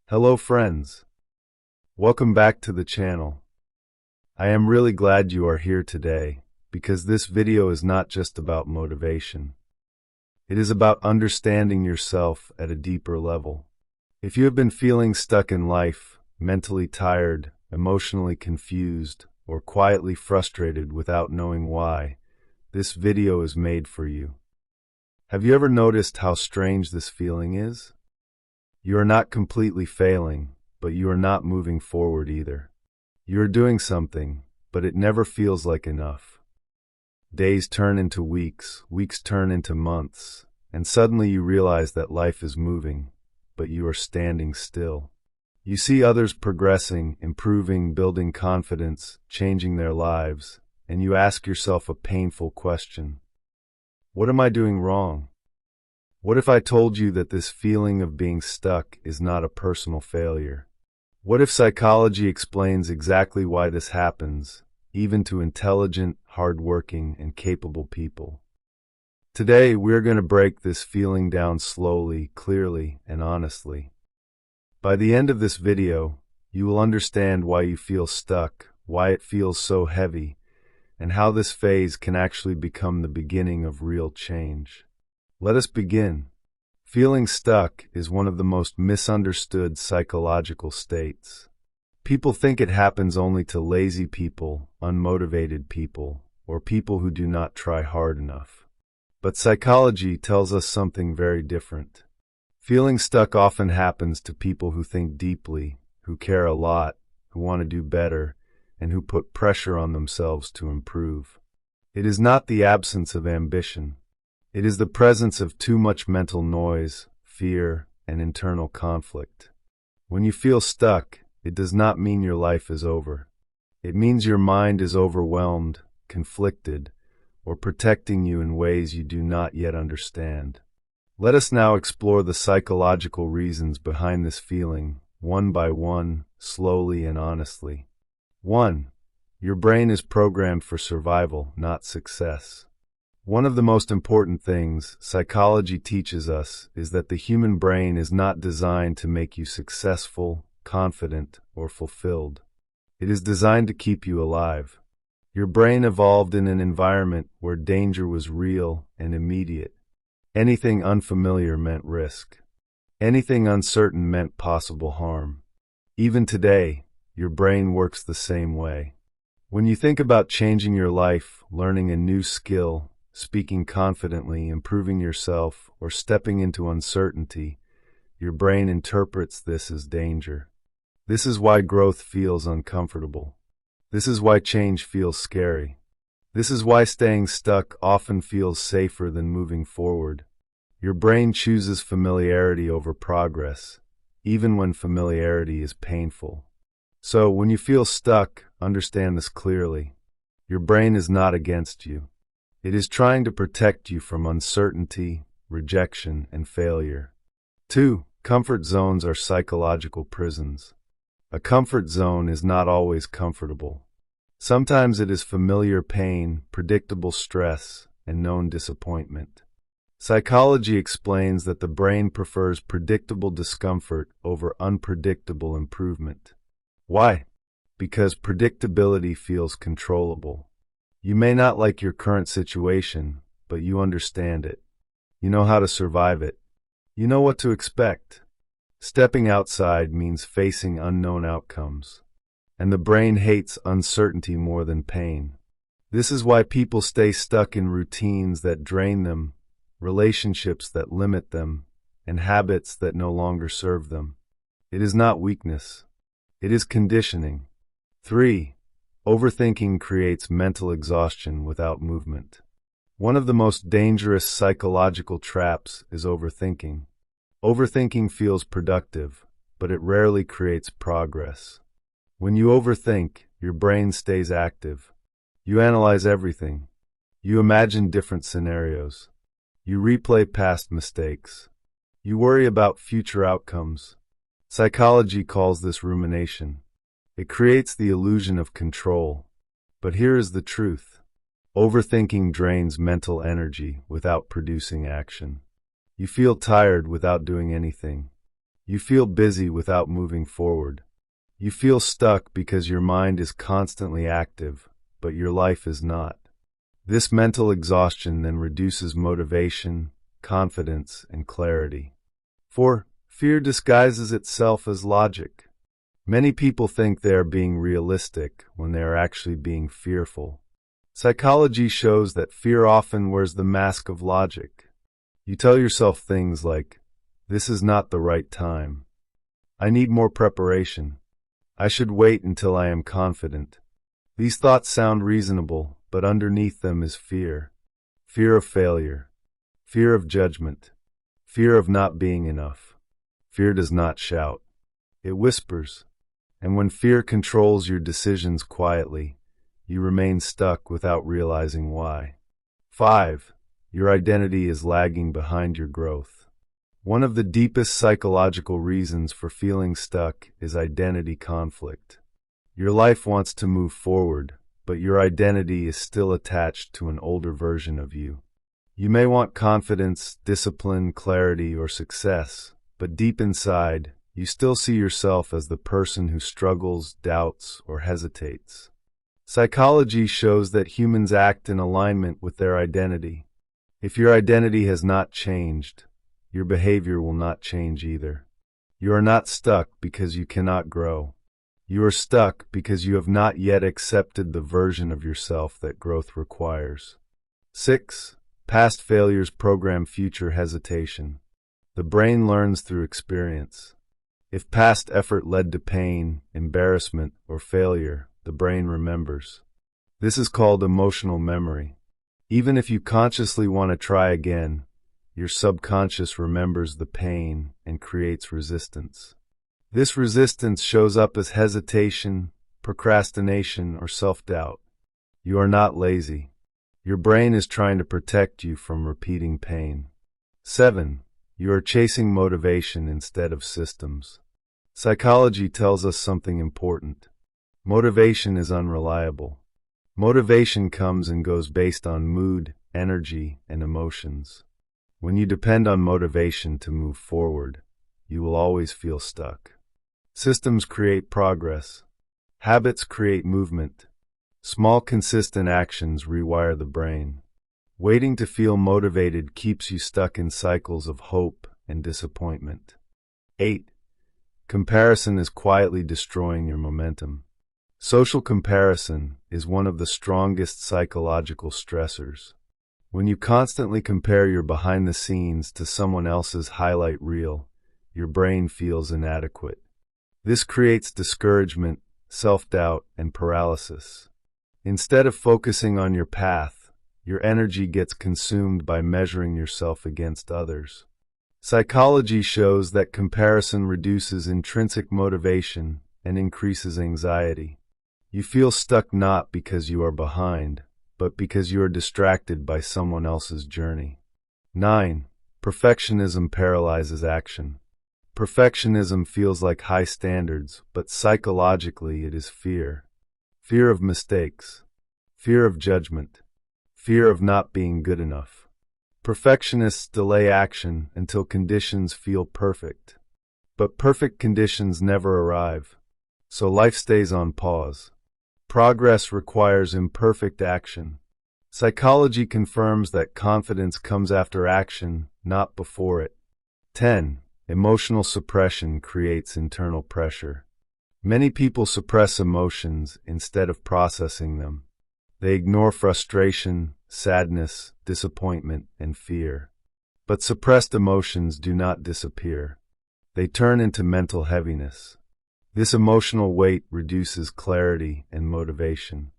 Hello friends, welcome back to the channel. I am really glad you are here today because this video is not just about motivation. It is about understanding yourself at a deeper level. If you have been feeling stuck in life, mentally tired, emotionally confused, or quietly frustrated without knowing why, this video is made for you. Have you ever noticed how strange this feeling is? You are not completely failing, but you are not moving forward either. You are doing something, but it never feels like enough. Days turn into weeks, weeks turn into months, and suddenly you realize that life is moving, but you are standing still. You see others progressing, improving, building confidence, changing their lives, and you ask yourself a painful question. What am I doing wrong? What if I told you that this feeling of being stuck is not a personal failure? What if psychology explains exactly why this happens, even to intelligent, hardworking, and capable people? Today, we're going to break this feeling down slowly, clearly, and honestly. By the end of this video, you will understand why you feel stuck, why it feels so heavy, and how this phase can actually become the beginning of real change. Let us begin. Feeling stuck is one of the most misunderstood psychological states. People think it happens only to lazy people, unmotivated people, or people who do not try hard enough. But psychology tells us something very different. Feeling stuck often happens to people who think deeply, who care a lot, who want to do better, and who put pressure on themselves to improve. It is not the absence of ambition. It is the presence of too much mental noise, fear, and internal conflict. When you feel stuck, it does not mean your life is over. It means your mind is overwhelmed, conflicted, or protecting you in ways you do not yet understand. Let us now explore the psychological reasons behind this feeling, one by one, slowly and honestly. 1. Your brain is programmed for survival, not success. One of the most important things psychology teaches us is that the human brain is not designed to make you successful, confident, or fulfilled. It is designed to keep you alive. Your brain evolved in an environment where danger was real and immediate. Anything unfamiliar meant risk. Anything uncertain meant possible harm. Even today, your brain works the same way. When you think about changing your life, learning a new skill, speaking confidently, improving yourself, or stepping into uncertainty, your brain interprets this as danger. This is why growth feels uncomfortable. This is why change feels scary. This is why staying stuck often feels safer than moving forward. Your brain chooses familiarity over progress, even when familiarity is painful. So, when you feel stuck, understand this clearly. Your brain is not against you. It is trying to protect you from uncertainty, rejection, and failure. 2. Comfort zones are psychological prisons. A comfort zone is not always comfortable. Sometimes it is familiar pain, predictable stress, and known disappointment. Psychology explains that the brain prefers predictable discomfort over unpredictable improvement. Why? Because predictability feels controllable. You may not like your current situation, but you understand it. You know how to survive it. You know what to expect. Stepping outside means facing unknown outcomes. And the brain hates uncertainty more than pain. This is why people stay stuck in routines that drain them, relationships that limit them, and habits that no longer serve them. It is not weakness. It is conditioning. 3. Overthinking creates mental exhaustion without movement. One of the most dangerous psychological traps is overthinking. Overthinking feels productive, but it rarely creates progress. When you overthink, your brain stays active. You analyze everything. You imagine different scenarios. You replay past mistakes. You worry about future outcomes. Psychology calls this rumination. It creates the illusion of control. But here is the truth. Overthinking drains mental energy without producing action. You feel tired without doing anything. You feel busy without moving forward. You feel stuck because your mind is constantly active, but your life is not. This mental exhaustion then reduces motivation, confidence, and clarity. 4. Fear disguises itself as logic. Many people think they are being realistic when they are actually being fearful. Psychology shows that fear often wears the mask of logic. You tell yourself things like, "This is not the right time. I need more preparation. I should wait until I am confident." These thoughts sound reasonable, but underneath them is fear. Fear of failure. Fear of judgment. Fear of not being enough. Fear does not shout. It whispers. And when fear controls your decisions quietly, you remain stuck without realizing why. 5. Your identity is lagging behind your growth. One of the deepest psychological reasons for feeling stuck is identity conflict. Your life wants to move forward, but your identity is still attached to an older version of you. You may want confidence, discipline, clarity, or success, but deep inside, you still see yourself as the person who struggles, doubts, or hesitates. Psychology shows that humans act in alignment with their identity. If your identity has not changed, your behavior will not change either. You are not stuck because you cannot grow. You are stuck because you have not yet accepted the version of yourself that growth requires. 6. Past failures program future hesitation. The brain learns through experience. If past effort led to pain, embarrassment, or failure, the brain remembers. This is called emotional memory. Even if you consciously want to try again, your subconscious remembers the pain and creates resistance. This resistance shows up as hesitation, procrastination, or self-doubt. You are not lazy. Your brain is trying to protect you from repeating pain. 7. You are chasing motivation instead of systems. Psychology tells us something important. Motivation is unreliable. Motivation comes and goes based on mood, energy, and emotions. When you depend on motivation to move forward, you will always feel stuck. Systems create progress. Habits create movement. Small, consistent actions rewire the brain. Waiting to feel motivated keeps you stuck in cycles of hope and disappointment. 8. Comparison is quietly destroying your momentum. Social comparison is one of the strongest psychological stressors. When you constantly compare your behind the scenes to someone else's highlight reel, your brain feels inadequate. This creates discouragement, self-doubt, and paralysis. Instead of focusing on your path, your energy gets consumed by measuring yourself against others. Psychology shows that comparison reduces intrinsic motivation and increases anxiety. You feel stuck not because you are behind, but because you are distracted by someone else's journey. 9. Perfectionism paralyzes action. Perfectionism feels like high standards, but psychologically it is fear. Fear of mistakes. Fear of judgment. Fear of not being good enough. Perfectionists delay action until conditions feel perfect. But perfect conditions never arrive, so life stays on pause. Progress requires imperfect action. Psychology confirms that confidence comes after action, not before it. 10. Emotional suppression creates internal pressure. Many people suppress emotions instead of processing them. They ignore frustration, sadness, disappointment, and fear. But suppressed emotions do not disappear. They turn into mental heaviness. This emotional weight reduces clarity and motivation.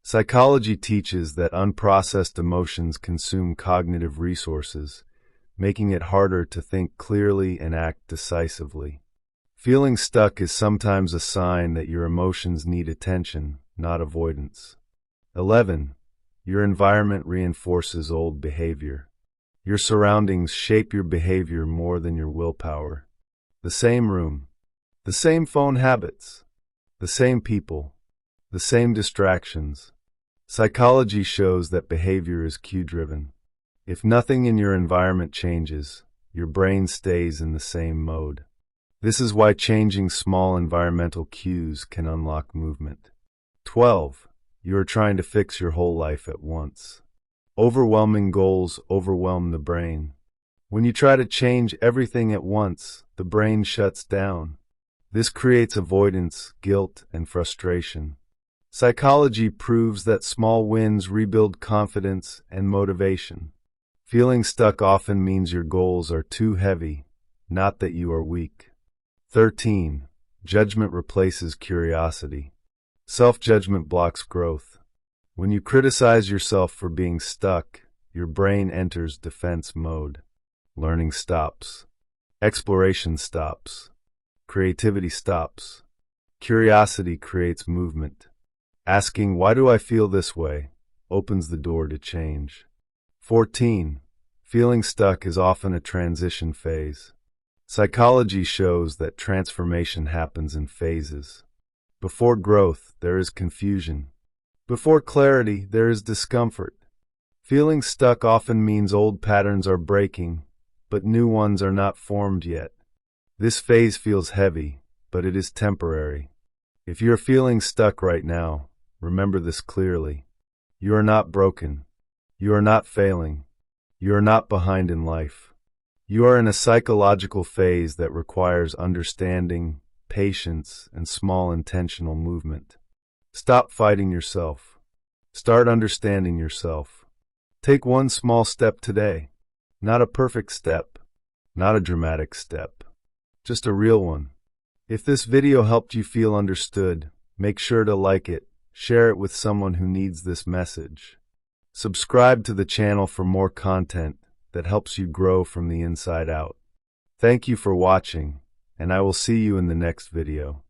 Psychology teaches that unprocessed emotions consume cognitive resources, making it harder to think clearly and act decisively. Feeling stuck is sometimes a sign that your emotions need attention, not avoidance. 11. Your environment reinforces old behavior. Your surroundings shape your behavior more than your willpower. The same room, the same phone habits, the same people, the same distractions. Psychology shows that behavior is cue-driven. If nothing in your environment changes, your brain stays in the same mode. This is why changing small environmental cues can unlock movement. 12. You are trying to fix your whole life at once. Overwhelming goals overwhelm the brain. When you try to change everything at once, the brain shuts down. This creates avoidance, guilt, and frustration. Psychology proves that small wins rebuild confidence and motivation. Feeling stuck often means your goals are too heavy, not that you are weak. 13. Judgment replaces curiosity. Self-judgment blocks growth. When you criticize yourself for being stuck, your brain enters defense mode. Learning stops. Exploration stops. Creativity stops. Curiosity creates movement. Asking, "Why do I feel this way?" opens the door to change. 14. Feeling stuck is often a transition phase. Psychology shows that transformation happens in phases. Before growth, there is confusion. Before clarity, there is discomfort. Feeling stuck often means old patterns are breaking, but new ones are not formed yet. This phase feels heavy, but it is temporary. If you're feeling stuck right now, remember this clearly. You are not broken. You are not failing. You are not behind in life. You are in a psychological phase that requires understanding, patience, and small intentional movement. Stop fighting yourself. Start understanding yourself. Take one small step today. Not a perfect step. Not a dramatic step. Just a real one. If this video helped you feel understood, make sure to like it, share it with someone who needs this message. Subscribe to the channel for more content that helps you grow from the inside out. Thank you for watching, and I will see you in the next video.